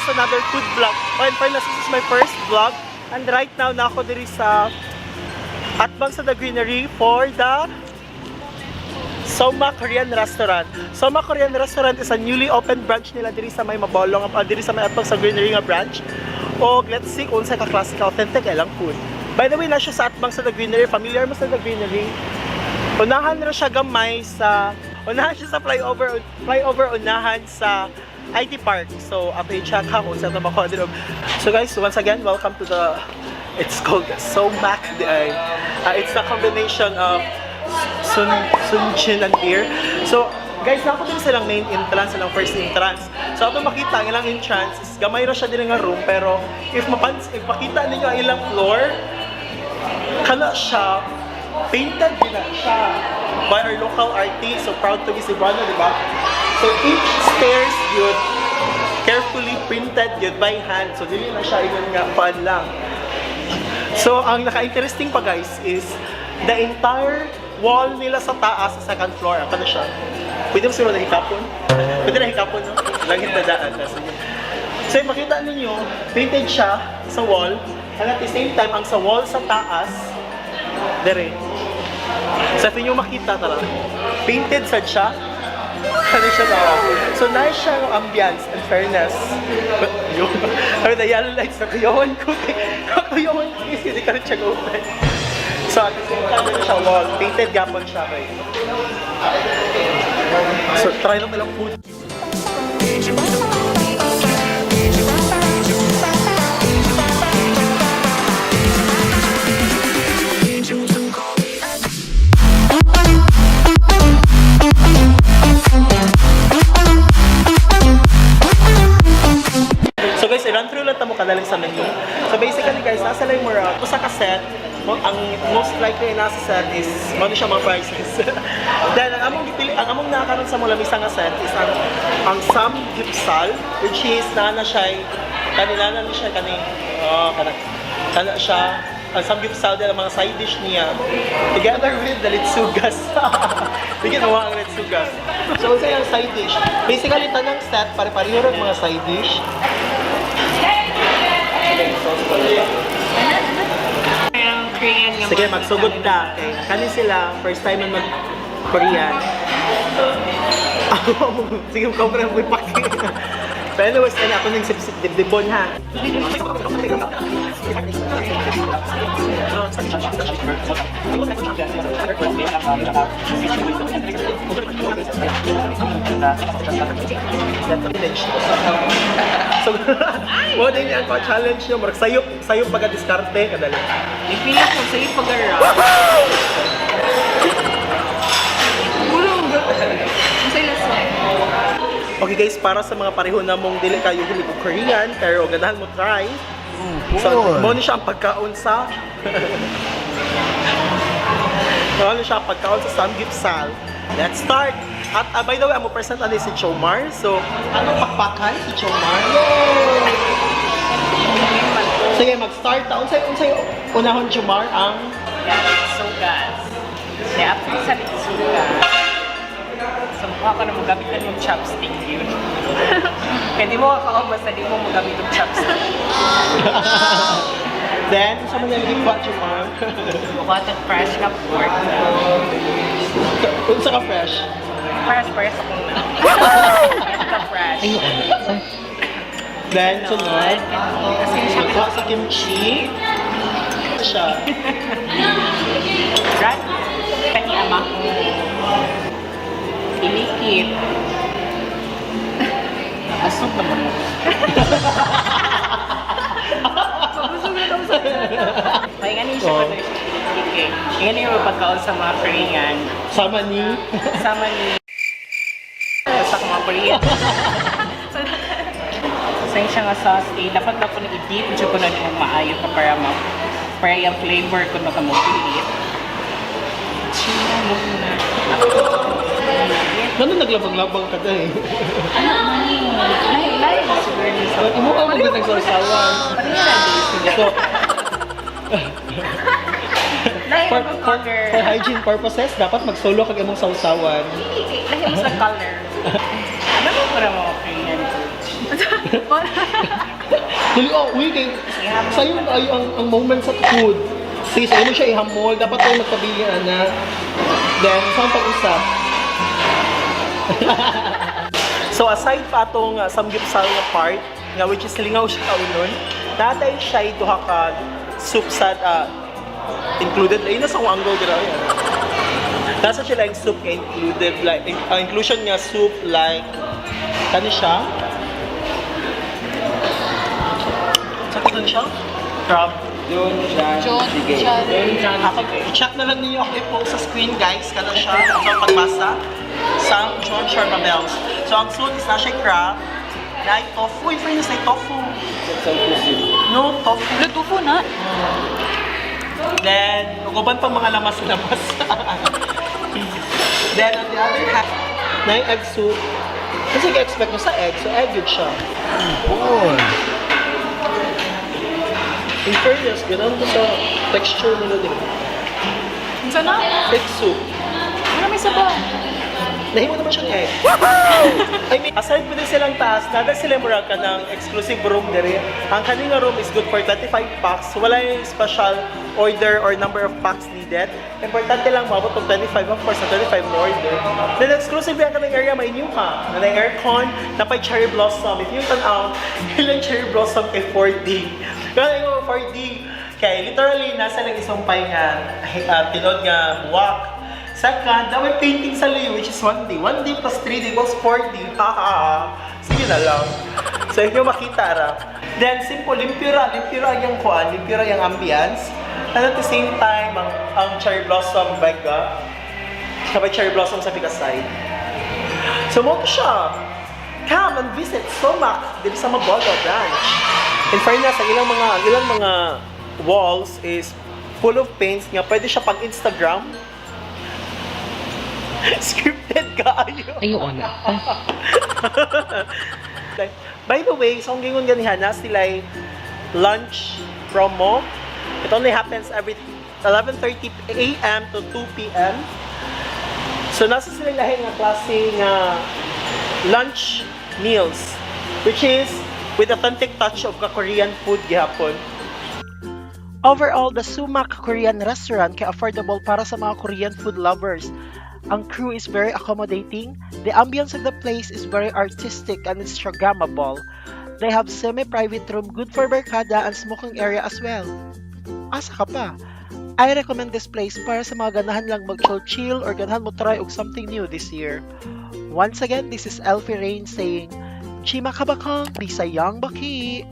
another food vlog. Oh, and finally, this is my first vlog. And right now, na ako diri sa Atbang sa The Greenery for the Soma Korean Restaurant. Soma Korean Restaurant is a newly opened branch nila diri sa may Mabolong, diri sa may Atbang sa Greenery nga branch. O let's see kung sa ka-classic authentic ilang food. By the way, na siya sa Atbang sa The Greenery. Familiar mo sa The Greenery? Unahan na siya gamay sa flyover unahan sa IT Park. So, update check ha kung saan na makuha. So guys, once again, welcome to the, it's called Somac. It's a combination of Sunjin and beer. So, guys, nakuha din silang main entrance, silang first entrance. So, ato makita ang ilang entrance, gamay na siya din nga room, pero if makita ninyo ang ilang floor, kana siya, painted din na siya by our local artist. So, proud to be Cebuano, di ba? So, each stairs yun, carefully printed yun by hand. So, dili na siya yun nga, fun lang. So, ang naka-interesting pa guys is the entire wall nila sa taas sa second floor. Ano siya? Pwede mo siguro na hikapon? Pwede na hikapon, no? Langit na daan. So, makita ninyo, painted siya sa wall. And at the same time, ang sa wall sa taas, dere. Sa inyo makita talaga. Painted sad siya. Ano siya daw? So, nice siya yung ambience and fairness. But, yun. Pero the yellow lights, nakuyawan ko. Nakuyawan ko kasi hindi ka rin siya open. So, at the same time, ano siya wall. Painted gapon siya, right? So, try lang nilang food. So guys, i-run through lang tamo kadaling sa menu. So basically guys, nasa lang yung mga sa cassette, ang most likely nasa set is ano siya mga prices. Then ang among nakakaroon sa mga lamisa nga set is ang samgyeopsal, which is nana siya kanilana ni siya kana siya ang samgyeopsal din ang mga side dish niya together with the litsugas. Bigyan mo ang litsugas. So sa yung side dish, basically tanang set pare-pareho rin mga side dish. Sige, magsugod ka. Okay. Kani sila, first time na mag-Korean. Sige, kompre mo ipaki. Pero anyways, kanya ako ng sip-sip dibdibon ha. So, mo din ang challenge nyo, sayop pagka-diskarte, kadali. Ipilit ko sayop pag-ara. Okay guys, para sa mga pareho na mong dili kayo huli ko Korean, pero ganahan mo try. So, mo ni siya ang pagkaon sa ano siya ang pagkaon sa samgyeopsal. Let's start! At by the way, amo present ani si Chomar. So, ano pakpakan si Chomar? Yay! Sige, mag-start ta. Unsay unahon Chomar ang Litsugas. Kaya after sa litsugas, so mukha ka na magamit na yung chopstick yun. Kaya di mo kakaon basta di mo magamit yung chopstick. Then, sa mga naging Chomar? Mukha itong fresh na pork. Unsa ka fresh? Fresh akong na. Ito fresh. Then, sunod. Kasi siya Kuha sa kimchi. Siya. right? Kani ama ko. Ilikit. Asok naman mo. Kaya nga niya siya pa doon siya ilikit. Kaya nga yung pagkaon sa mga Korean. Sama ni Sa mga Korean. Sa siya nga sauce, dapat na po na-i-dip siya ko na yung maayo pa para yung flavor ko na kamupilit. Siya mo na. Ano naglabang-labang ka dahil? Ano mani? Lahi na siguro ni sa. Imo ka magandang nagsasawan. Pati na din. So, Lahi for na color. hygiene purposes, dapat mag-solo kag imong sausawan. Lahi mo sa color. Ano mo para mga Korean food? Dili, uy, kay, sa'yo ay ang moment sa food. Sige, sa'yo mo siya ihamol. Dapat tayo magpabilihan na. Then, saan pag-usap? So, aside pa itong samgipsal na part, nga which is lingaw siya kaunon, natay siya duha ka soup sa included. Ayun na sa kong angle dira. Nasa siya like soup nga included. Like, inclusion nga soup like, kani siya? Sakit siya? Crab. John, sige. I-check na lang ninyo ako i-post sa screen, guys. Kana siya. Ang pagbasa. Sa John Sharma Bells. So, ang suit is na siya crab. Na tofu. Yung fairness na tofu. No, tofu. Lutupo na. Then, uguban pa mga lamas-lamas. Then, on the other hand, na yung egg soup. Kasi i-expect mo sa egg. So, egg yun siya. In fairness, ganun ko sa texture nila din. Saan na? Egg soup. Ano may sabaw? Nahimo naman siyang egg. I mean, aside po din silang taas, nada sila mura ka ng exclusive room dere. Ang kanina room is good for 35 packs. Wala yung special order or number of packs needed. Importante lang mabot ng 25, of course, na 25 mo order. Then exclusive yan ka ng area, may new ka. Na aircon, na pa cherry blossom. If you tanaw, ilang cherry blossom kay 4D. Kaya yung 4D, kaya literally, nasa lang isumpay nga, tinod nga buwak. Second, may painting sa layo, which is 1D. 1D plus 3D equals 4D. Sige na lang. So, if nyo makita ra. Then, simple, limpira yung kuan, limpira yung ambience. And at the same time, ang cherry blossom baga. Sabay cherry blossom sa Pigasay. So, mo siya. Come and visit Sumac, dito sa Mabolo branch. In fairness, ang ilang mga walls is full of paints nga pwede siya pang Instagram. Scripted kaayo. Ayun na. By the way, so ang gingon ganihan na sila lunch promo. It only happens every 11:30 a.m. to 2 p.m. So nasa sila lahi nga klase nga lunch meals, which is with authentic touch of Korean food gihapon. Overall, the Sumac Korean restaurant kay affordable para sa mga Korean food lovers. Ang crew is very accommodating. The ambience of the place is very artistic and Instagrammable. They have semi-private room good for barkada and smoking area as well. Asa ka pa? I recommend this place para sa mga ganahan lang mag-chill or ganahan mo try og something new this year. Once again, this is Elfie Rain saying, Chima kabakang, Bisayang Baki!